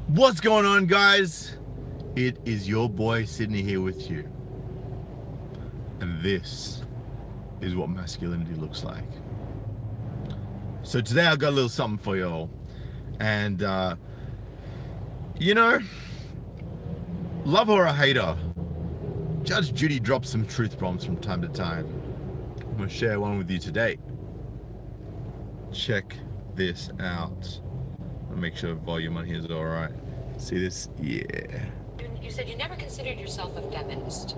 What's going on, guys? It is your boy Sydney here with you, and this is what masculinity looks like. So today I got a little something for y'all, and love her or hate her, Judge Judy drops some truth bombs from time to time. I'm gonna share one with you today. Check this out. I'll make sure the volume on here is all right. See this? Yeah. You said you never considered yourself a feminist.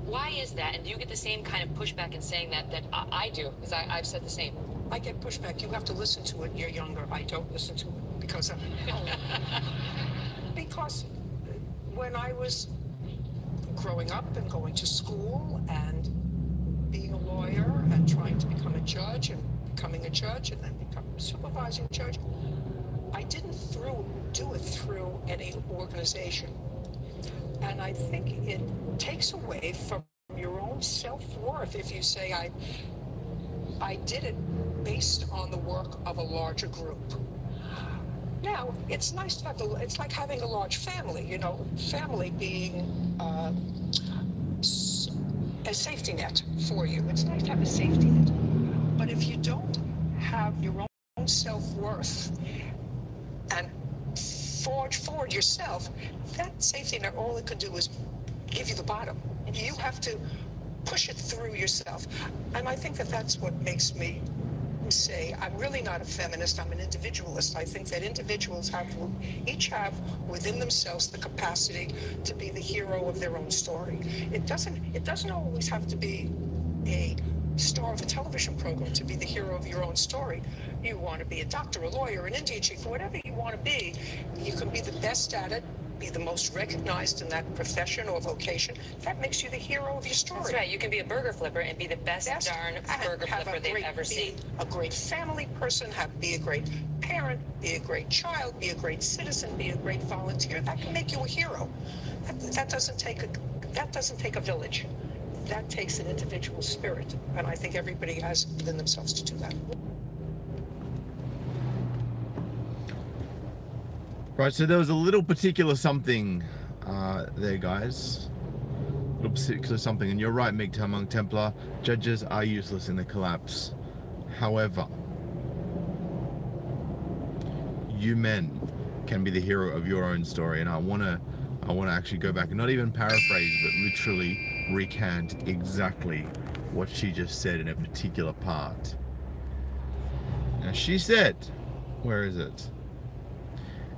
Why is that? And do you get the same kind of pushback in saying that I do? Because I've said the same. I get pushback. You have to listen to it. You're younger. I don't listen to it because because when I was growing up and going to school and being a lawyer and trying to become a judge and becoming a judge and then becoming a supervising judge, I didn't do it through any organization. And I think it takes away from your own self-worth if you say, I did it based on the work of a larger group. Now, it's nice to have it's like having a large family, family being a safety net for you. It's nice to have a safety net. But if you don't have your own self-worth and forge forward yourself, that safety net, all it could do is give you the bottom. You have to push it through yourself. And I think that that's what makes me say I'm really not a feminist, I'm an individualist. I think that individuals each have within themselves the capacity to be the hero of their own story. It doesn't always have to be a star of a television program to be the hero of your own story. You want to be a doctor, a lawyer, an Indian chief, whatever you want to be, you can be the best at it, be the most recognized in that profession or vocation. That makes you the hero of your story. That's right. You can be a burger flipper and be the best darn burger flipper they've ever seen. A great family person, be a great parent, be a great child, be a great citizen, be a great volunteer. That can make you a hero. That doesn't take a village. That takes an individual spirit, and I think everybody has within themselves to do that. Right, so there was a little particular something there, guys. A little particular something, and you're right, MGTOW Monk Templar. Judges are useless in the collapse. However, you men can be the hero of your own story, and I wanna actually go back and not even paraphrase, but literally recant exactly what she just said in a particular part. Now she said, where is it?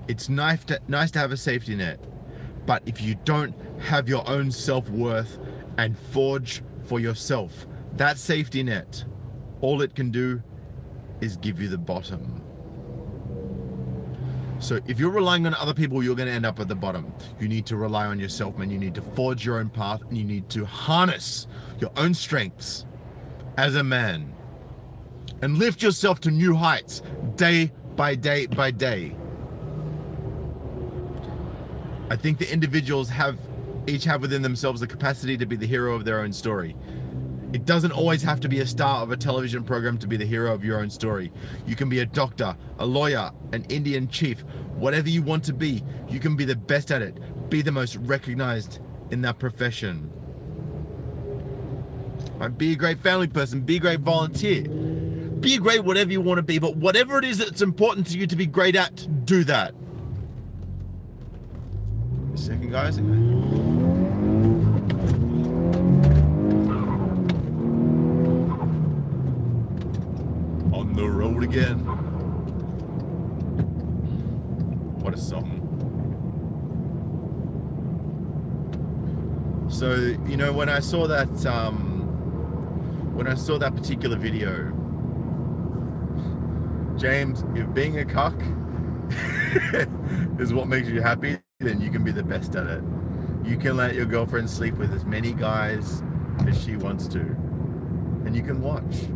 It's nice to have a safety net, but if you don't have your own self-worth and forge for yourself that safety net, all it can do is give you the bottom. So if you're relying on other people, you're going to end up at the bottom. You need to rely on yourself, man. You need to forge your own path, and you need to harness your own strengths as a man and lift yourself to new heights day by day by day. I think the individuals each have within themselves the capacity to be the hero of their own story. It doesn't always have to be a star of a television program to be the hero of your own story. You can be a doctor, a lawyer, an Indian chief, whatever you want to be. You can be the best at it. Be the most recognized in that profession. Right? Be a great family person. Be a great volunteer. Be a great whatever you want to be. But whatever it is that's important to you to be great at, do that. A second, guys. On the road again. What a song. So, when I saw that particular video, James, if being a cuck is what makes you happy, then you can be the best at it. You can let your girlfriend sleep with as many guys as she wants to, and you can watch.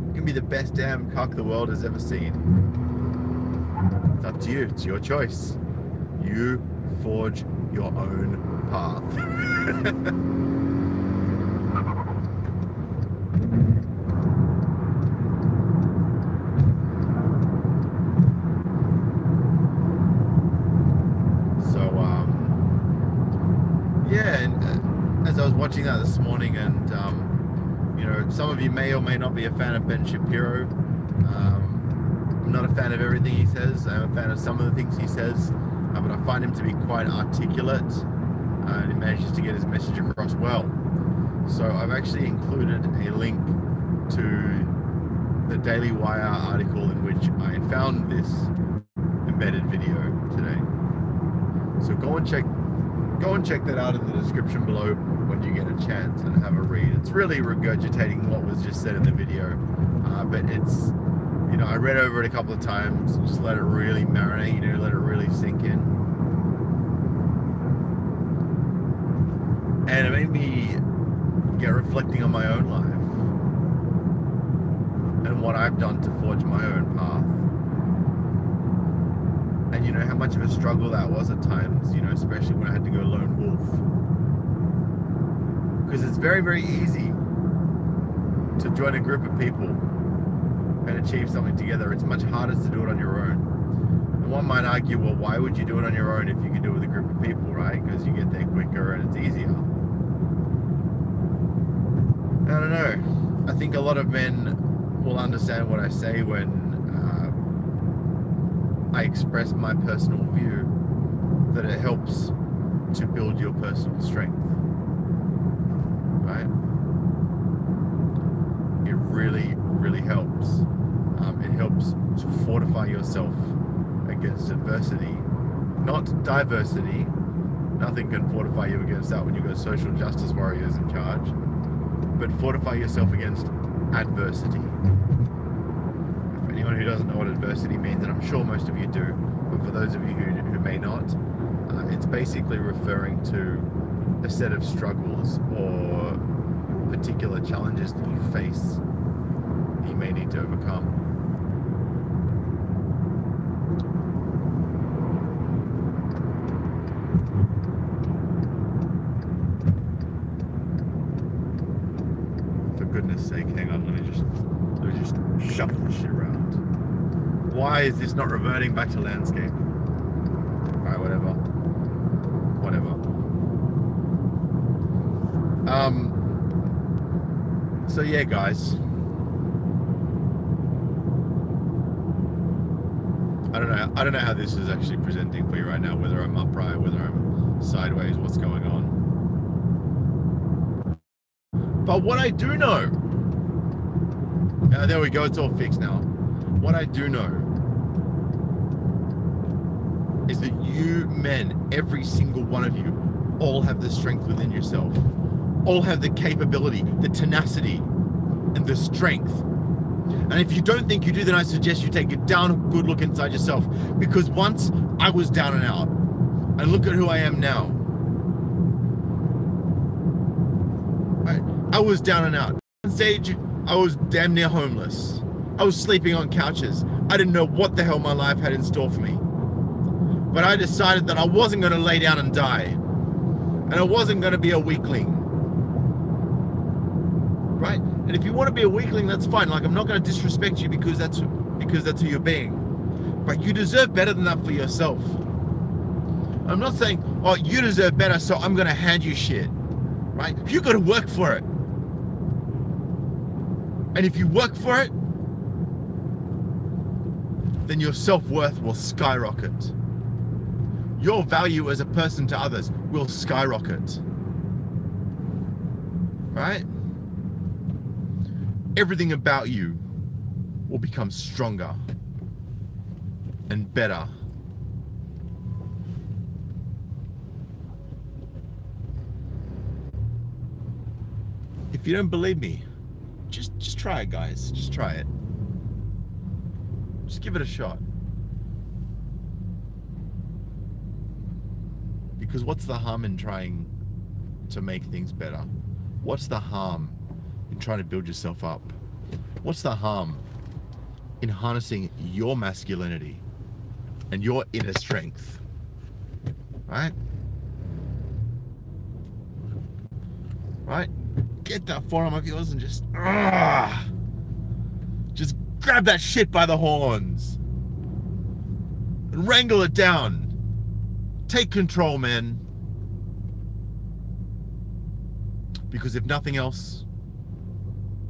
You can be the best damn cuck the world has ever seen. It's up to you. It's your choice. You forge your own path. Some of you may or may not be a fan of Ben Shapiro. I'm not a fan of everything he says. I'm a fan of some of the things he says, but I find him to be quite articulate, and he manages to get his message across well. So I've actually included a link to the Daily Wire article in which I found this embedded video today. So go and check that out in the description below when you get a chance and have a read. It's really regurgitating what was just said in the video, but it's, you know, I read over it a couple of times, just let it really marinate, you know, let it really sink in. And it made me get reflecting on my own life and what I've done to forge my own path. And you know how much of a struggle that was at times, you know, especially when I had to go lone wolf. Because it's very, very easy to join a group of people and achieve something together. It's much harder to do it on your own. And one might argue, well, why would you do it on your own if you can do it with a group of people, right? Because you get there quicker and it's easier. I don't know. I think a lot of men will understand what I say when I express my personal view that it helps to build your personal strength, right? It really, really helps. It helps to fortify yourself against adversity, not diversity. Nothing can fortify you against that when you've got social justice warriors in charge, but fortify yourself against adversity. For anyone who doesn't know what adversity means, and I'm sure most of you do, but for those of you who may not, it's basically referring to a set of struggles or particular challenges that you face that you may need to overcome. For goodness sake, hang on, let me just shuffle this shit around. Why is this not reverting back to landscape? Alright, whatever. So yeah, guys. I don't know how this is actually presenting for you right now, whether I'm upright, whether I'm sideways, what's going on. But what I do know, there we go, it's all fixed now. What I do know is that you men, every single one of you, all have the strength within yourself. All have the capability, the tenacity, and the strength. And if you don't think you do, then I suggest you take a good look inside yourself. Because once I was down and out, and look at who I am now. I was down and out. On stage, I was damn near homeless. I was sleeping on couches. I didn't know what the hell my life had in store for me. But I decided that I wasn't going to lay down and die. And I wasn't going to be a weakling. Right? And if you want to be a weakling, that's fine. Like, I'm not going to disrespect you because that's who you're being. But you deserve better than that for yourself. I'm not saying, oh, you deserve better, so I'm going to hand you shit. Right? You got to work for it. And if you work for it, then your self-worth will skyrocket. Your value as a person to others will skyrocket. Right? Everything about you will become stronger and better. If you don't believe me, just try it, guys. Just try it. Just give it a shot. Because what's the harm in trying to make things better? What's the harm in trying to build yourself up? What's the harm in harnessing your masculinity and your inner strength? Right? Right? Get that forearm of yours and just grab that shit by the horns and wrangle it down. Take control, man. Because if nothing else,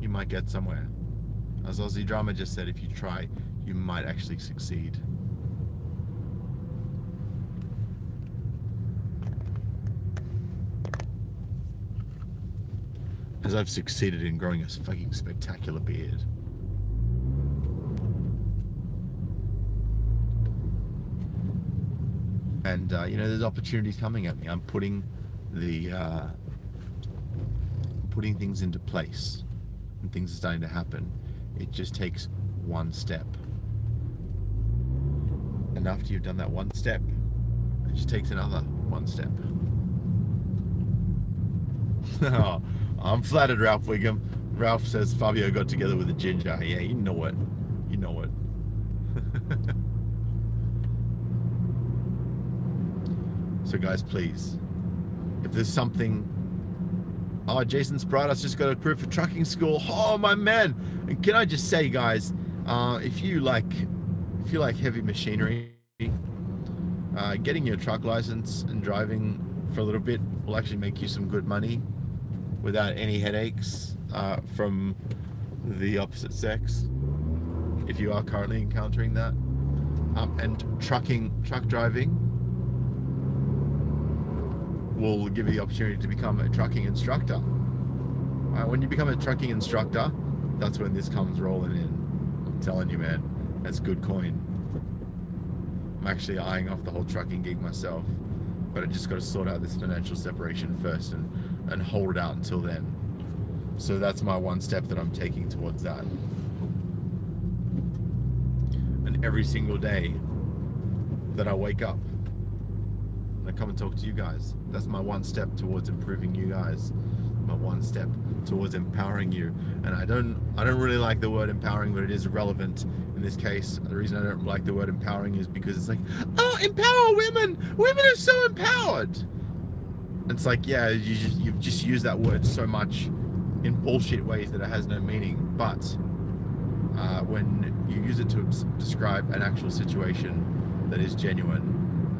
you might get somewhere. As Aussie Drama just said, if you try, you might actually succeed. As I've succeeded in growing a fucking spectacular beard. And you know, there's opportunities coming at me. I'm putting things into place, and things are starting to happen. It just takes one step, and after you've done that one step, it just takes another one step. Oh, I'm flattered, Ralph Wiggum. Ralph says Fabio got together with a ginger. Yeah, you know it. You know it. So guys, please, if there's something... Oh, Jason Spradas just got approved for trucking school. Oh, my man. And can I just say, guys, if you like heavy machinery, getting your truck license and driving for a little bit will actually make you some good money without any headaches from the opposite sex, if you are currently encountering that. And truck driving will give you the opportunity to become a trucking instructor. When you become a trucking instructor, that's when this comes rolling in. I'm telling you, man, that's good coin. I'm actually eyeing off the whole trucking gig myself, but I just got to sort out this financial separation first and hold it out until then. So that's my one step that I'm taking towards that. And every single day that I wake up, I come and talk to you guys. That's my one step towards improving you guys. My one step towards empowering you. And I don't really like the word empowering, but it is relevant in this case. The reason I don't like the word empowering is because it's like, oh, empower women! Women are so empowered! It's like, yeah, you've just used that word so much in bullshit ways that it has no meaning. But when you use it to describe an actual situation that is genuine,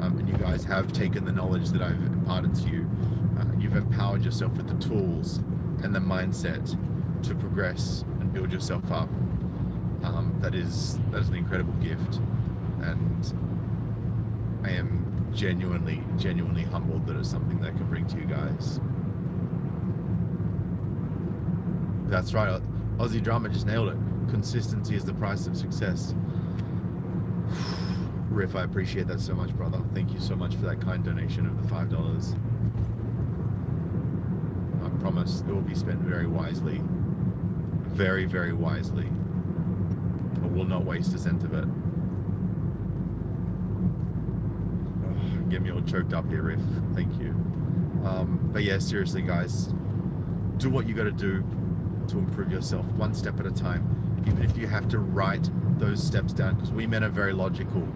and you guys have taken the knowledge that I've imparted to you, you've empowered yourself with the tools and the mindset to progress and build yourself up. That is an incredible gift, and I am genuinely humbled that it's something that I can bring to you guys. That's right, Aussie Drama just nailed it. Consistency is the price of success. Riff, I appreciate that so much, brother. Thank you so much for that kind donation of the $5. I promise it will be spent very wisely. Very, very wisely. I will not waste a cent of it. Oh, get me all choked up here, Riff. Thank you. But yeah, seriously, guys, do what you got to do to improve yourself, one step at a time. Even if you have to write those steps down, because we men are very logical.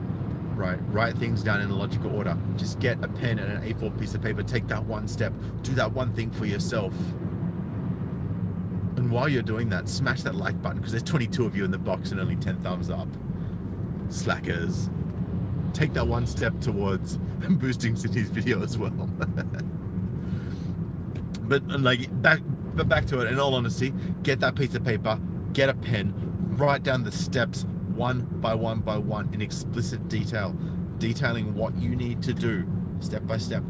Right, write things down in a logical order. Just get a pen and an A4 piece of paper, take that one step, do that one thing for yourself. And while you're doing that, smash that like button, because there's 22 of you in the box and only 10 thumbs up. Slackers. Take that one step towards boosting Sydney's video as well. But back to it, in all honesty, get that piece of paper, get a pen, write down the steps one by one in explicit detail, detailing what you need to do step by step.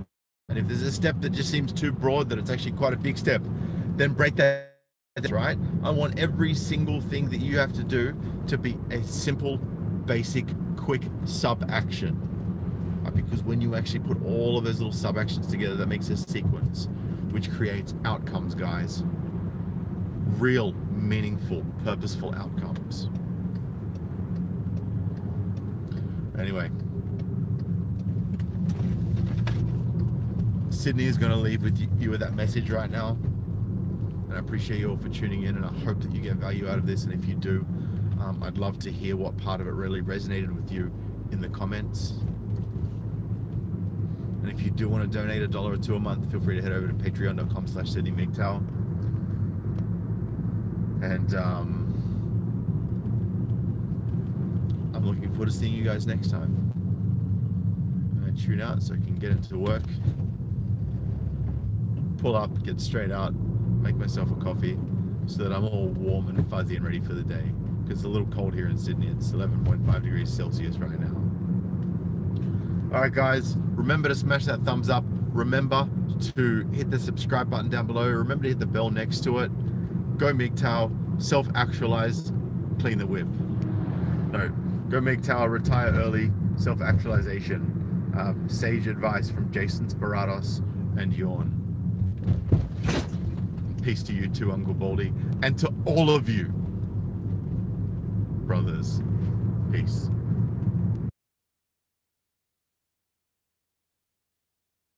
And if there's a step that just seems too broad that it's actually quite a big step, then break that, right? I want every single thing that you have to do to be a simple, basic, quick sub-action. Because when you actually put all of those little sub-actions together, that makes a sequence, which creates outcomes, guys. Real, meaningful, purposeful outcomes. Anyway, Sydney is going to leave with you with that message right now, and I appreciate you all for tuning in, and I hope that you get value out of this. And if you do, I'd love to hear what part of it really resonated with you in the comments. And if you do want to donate $1 or $2 a month, feel free to head over to patreon.com/SydneyMGTOW. And I'm looking forward to seeing you guys next time. I tune out so I can get into work, pull up, get straight out, make myself a coffee, so that I'm all warm and fuzzy and ready for the day. Because it's a little cold here in Sydney. It's 11.5 degrees Celsius right now. Alright guys, remember to smash that thumbs up. Remember to hit the subscribe button down below. Remember to hit the bell next to it. Go MGTOW, self-actualize, clean the whip. No, go MGTOW, retire early, self-actualization. Sage advice from Jason Sparatos and Yawn. Peace to you too, Uncle Baldy. And to all of you, brothers. Peace.